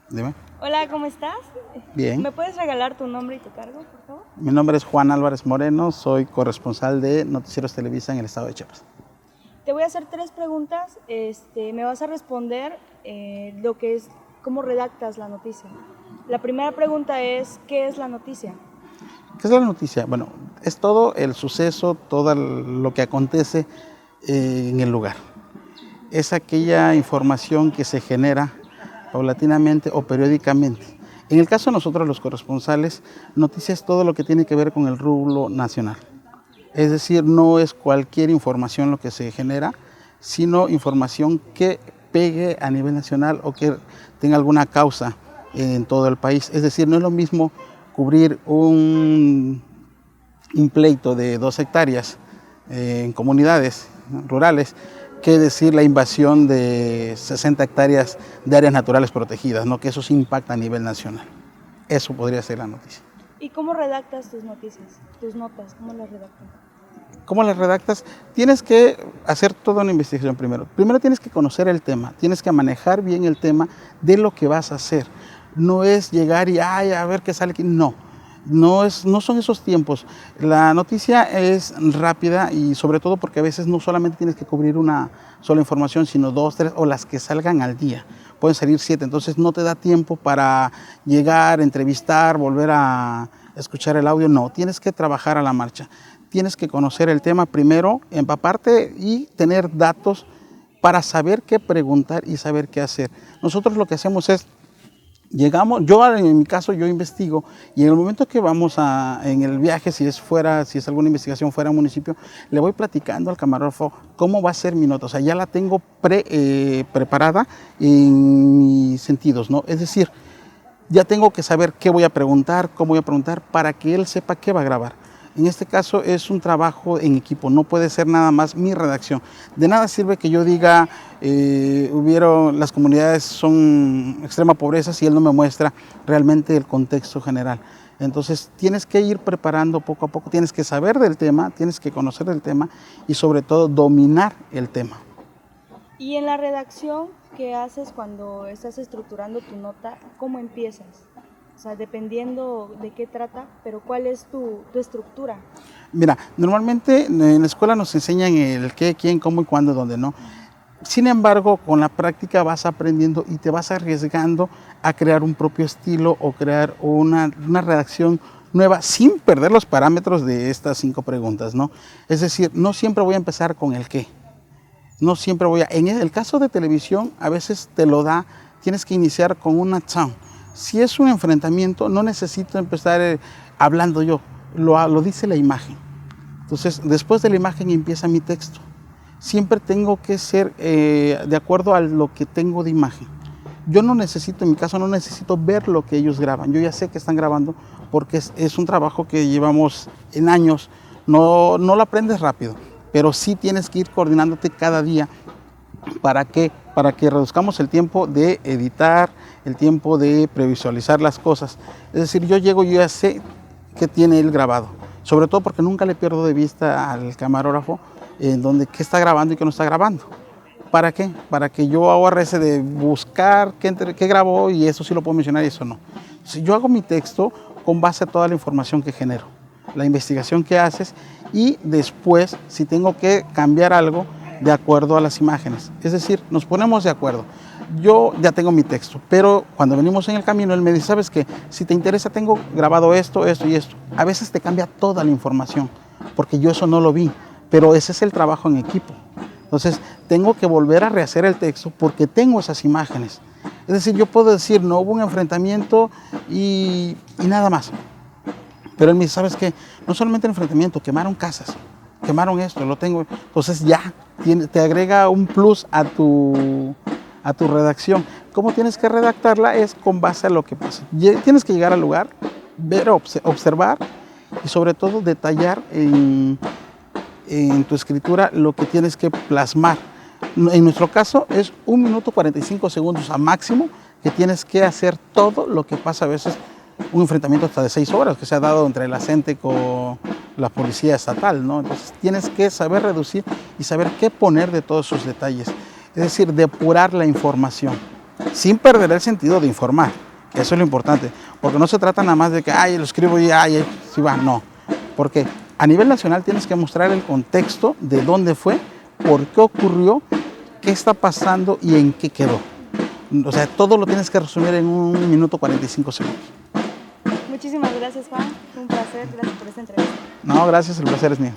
Dime. Hola, ¿cómo estás? Bien. ¿Me puedes regalar tu nombre y tu cargo, por favor? Mi nombre es Juan Álvarez Moreno, soy corresponsal de Noticieros Televisa en el estado de Chiapas. Te voy a hacer 3 preguntas. Me vas a responder lo que es cómo redactas la noticia. La primera pregunta es, ¿qué es la noticia? ¿Qué es la noticia? Bueno, es todo el suceso, todo lo que acontece en el lugar. Es aquella información que se genera paulatinamente o periódicamente. En el caso de nosotros los corresponsales, noticia es todo lo que tiene que ver con el rubro nacional. Es decir, no es cualquier información lo que se genera, sino información que pegue a nivel nacional o que tenga alguna causa en todo el país. Es decir, no es lo mismo cubrir un pleito de 2 hectáreas en comunidades rurales que decir la invasión de 60 hectáreas de áreas naturales protegidas, ¿no? Que eso sí impacta a nivel nacional. Eso podría ser la noticia. ¿Y cómo redactas tus noticias, tus notas? ¿Cómo las redactas? ¿Cómo las redactas? Tienes que hacer toda una investigación primero. Primero tienes que conocer el tema, tienes que manejar bien el tema de lo que vas a hacer. No es llegar y a ver qué sale aquí. No son esos tiempos. La noticia es rápida y sobre todo porque a veces no solamente tienes que cubrir una sola información, sino 2, 3 o las que salgan al día. Pueden salir 7, entonces no te da tiempo para llegar, entrevistar, volver a escuchar el audio. No, tienes que trabajar a la marcha. Tienes que conocer el tema primero, empaparte y tener datos para saber qué preguntar y saber qué hacer. Nosotros lo que hacemos es, en mi caso yo investigo y en el momento que vamos en el viaje, si es alguna investigación fuera del municipio, le voy platicando al camarógrafo cómo va a ser mi nota. O sea, ya la tengo preparada en mis sentidos, ¿no? Es decir, ya tengo que saber qué voy a preguntar, cómo voy a preguntar, para que él sepa qué va a grabar. En este caso es un trabajo en equipo, no puede ser nada más mi redacción. De nada sirve que yo diga, las comunidades son extrema pobreza si él no me muestra realmente el contexto general. Entonces tienes que ir preparando poco a poco, tienes que saber del tema, tienes que conocer del tema y sobre todo dominar el tema. Y en la redacción, ¿qué haces cuando estás estructurando tu nota? ¿Cómo empiezas? O sea, dependiendo de qué trata, pero ¿cuál es tu estructura? Mira, normalmente en la escuela nos enseñan el qué, quién, cómo y cuándo, dónde, ¿no? Sin embargo, con la práctica vas aprendiendo y te vas arriesgando a crear un propio estilo o crear una redacción nueva sin perder los parámetros de estas 5 preguntas, ¿no? Es decir, no siempre voy a empezar con el qué. No siempre en el caso de televisión, a veces te lo da, tienes que iniciar con una sound. Si es un enfrentamiento, no necesito empezar hablando yo, lo dice la imagen. Entonces, después de la imagen empieza mi texto. Siempre tengo que ser de acuerdo a lo que tengo de imagen. Yo no necesito, en mi caso, no necesito ver lo que ellos graban. Yo ya sé que están grabando porque es un trabajo que llevamos en años. No lo aprendes rápido, pero sí tienes que ir coordinándote cada día. ¿Para qué? Para que reduzcamos el tiempo de editar, el tiempo de previsualizar las cosas. Es decir, yo ya sé qué tiene él grabado. Sobre todo porque nunca le pierdo de vista al camarógrafo en donde qué está grabando y qué no está grabando. ¿Para qué? Para que yo ahorre ese de buscar qué grabó y eso sí lo puedo mencionar y eso no. Si yo hago mi texto con base a toda la información que genero, la investigación que haces y después si tengo que cambiar algo de acuerdo a las imágenes. Es decir, nos ponemos de acuerdo. Yo ya tengo mi texto, pero cuando venimos en el camino, él me dice, ¿sabes qué? Si te interesa, tengo grabado esto, esto y esto. A veces te cambia toda la información, porque yo eso no lo vi, pero ese es el trabajo en equipo. Entonces, tengo que volver a rehacer el texto porque tengo esas imágenes. Es decir, yo puedo decir, no hubo un enfrentamiento y nada más. Pero él me dice, ¿sabes qué? No solamente el enfrentamiento, quemaron casas, quemaron esto, lo tengo. Entonces ya te agrega un plus a tu redacción. ¿Cómo tienes que redactarla? Es con base a lo que pasa. Tienes que llegar al lugar, ver, observar y sobre todo detallar en tu escritura lo que tienes que plasmar. En nuestro caso es 1 minuto 45 segundos a máximo que tienes que hacer todo lo que pasa a veces. Un enfrentamiento hasta de 6 horas que se ha dado entre la gente con la policía estatal, ¿no? Entonces tienes que saber reducir y saber qué poner de todos sus detalles. Es decir, depurar la información. sin perder el sentido de informar. Eso es lo importante, porque no se trata nada más de que, ay, lo escribo y ay, sí va, no. Porque a nivel nacional tienes que mostrar el contexto de dónde fue, por qué ocurrió, qué está pasando y en qué quedó. O sea, todo lo tienes que resumir en 1 minuto 45 segundos. Muchísimas gracias, Juan. Un placer. Gracias por esta entrevista. No, gracias, el placer es mío.